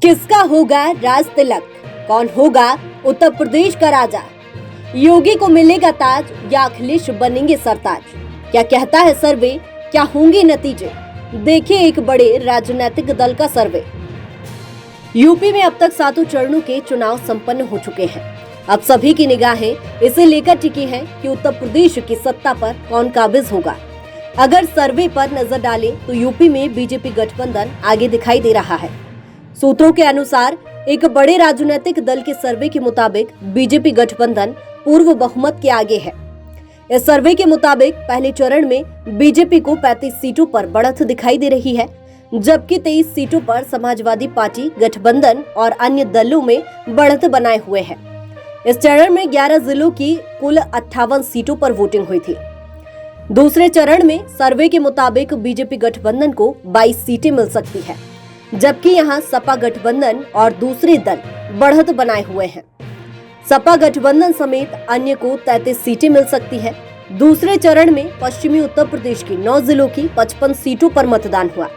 किसका होगा राज तिलक? कौन होगा उत्तर प्रदेश का राजा? योगी को मिलेगा ताज या अखिलेश बनेंगे सरताज? क्या कहता है सर्वे? क्या होंगे नतीजे? देखिए एक बड़े राजनीतिक दल का सर्वे। यूपी में अब तक 7 चरणों के चुनाव संपन्न हो चुके हैं। अब सभी की निगाहें इसे लेकर टिकी हैं कि उत्तर प्रदेश की सत्ता पर कौन काबिज होगा। अगर सर्वे पर नजर डालें तो यूपी में बीजेपी गठबंधन आगे दिखाई दे रहा है। सूत्रों के अनुसार एक बड़े राजनीतिक दल के सर्वे के मुताबिक बीजेपी गठबंधन पूर्व बहुमत के आगे है। इस सर्वे के मुताबिक पहले चरण में बीजेपी को 35 सीटों पर बढ़त दिखाई दे रही है, जबकि 23 सीटों पर समाजवादी पार्टी गठबंधन और अन्य दलों में बढ़त बनाए हुए है। इस चरण में 11 जिलों की कुल 58 सीटों पर वोटिंग हुई थी। दूसरे चरण में सर्वे के मुताबिक बीजेपी गठबंधन को 22 सीटें मिल सकती है, जबकि यहां सपा गठबंधन और दूसरे दल बढ़त बनाए हुए हैं। सपा गठबंधन समेत अन्य को 33 सीटें मिल सकती है। दूसरे चरण में पश्चिमी उत्तर प्रदेश की 9 जिलों की 55 सीटों पर मतदान हुआ।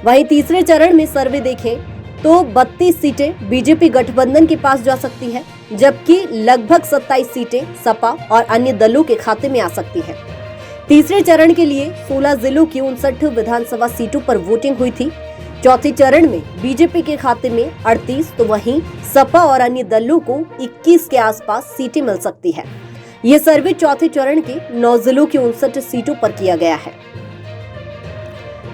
वहीं तीसरे चरण में सर्वे देखें तो 32 सीटें बीजेपी गठबंधन के पास जा सकती है, जबकि लगभग 27 सीटें सपा और अन्य दलों के खाते में आ सकती है। तीसरे चरण के लिए 16 जिलों की 59 विधानसभा सीटों पर वोटिंग हुई थी। चौथे चरण में बीजेपी के खाते में 38 तो वहीं सपा और अन्य दलों को 21 के आसपास सीटें मिल सकती है। ये सर्वे चौथे चरण के 9 जिलों की 59 सीटों पर किया गया है।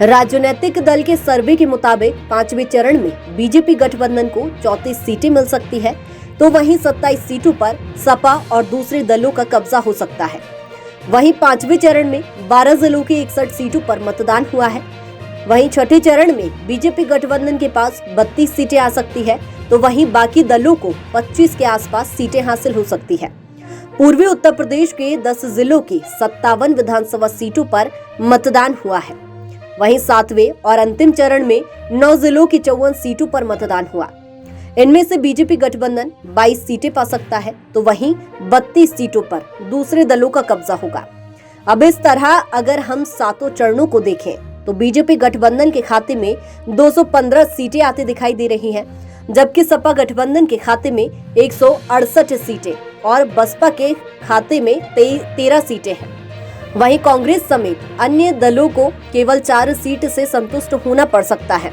राजनीतिक दल के सर्वे के मुताबिक 5वें चरण में बीजेपी गठबंधन को 34 सीटें मिल सकती है, तो वहीं 27 सीटों पर सपा और दूसरे दलों का कब्जा हो सकता है। वहीं 5वें चरण में 12 जिलों की 61 सीटों पर मतदान हुआ है। वहीं छठे चरण में बीजेपी गठबंधन के पास 32 सीटें आ सकती है, तो वहीं बाकी दलों को 25 के आसपास सीटें हासिल हो सकती है। पूर्वी उत्तर प्रदेश के 10 जिलों की 57 विधानसभा सीटों पर मतदान हुआ है। वहीं 7वें और अंतिम चरण में 9 जिलों की 54 सीटों पर मतदान हुआ। इनमें से बीजेपी गठबंधन 22 सीटें पा सकता है, तो वहीं 32 सीटों पर दूसरे दलों का कब्जा होगा। अब इस तरह अगर हम 7 चरणों को देखें तो बीजेपी गठबंधन के खाते में 215 सीटें आती दिखाई दे रही हैं, जबकि सपा गठबंधन के खाते में 168 सीटें और बसपा के खाते में 13 सीटें हैं। वहीं कांग्रेस समेत अन्य दलों को केवल 4 सीट से संतुष्ट होना पड़ सकता है।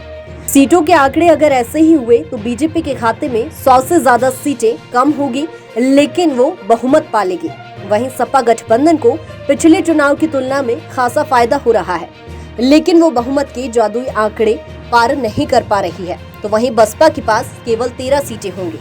सीटों के आंकड़े अगर ऐसे ही हुए तो बीजेपी के खाते में 100 से ज्यादा सीटें कम होगी, लेकिन वो बहुमत पालेगी। वहीं सपा गठबंधन को पिछले चुनाव की तुलना में खासा फायदा हो रहा है, लेकिन वो बहुमत के जादुई आंकड़े पार नहीं कर पा रही है, तो वहीं बसपा के पास केवल 13 सीटें होंगी।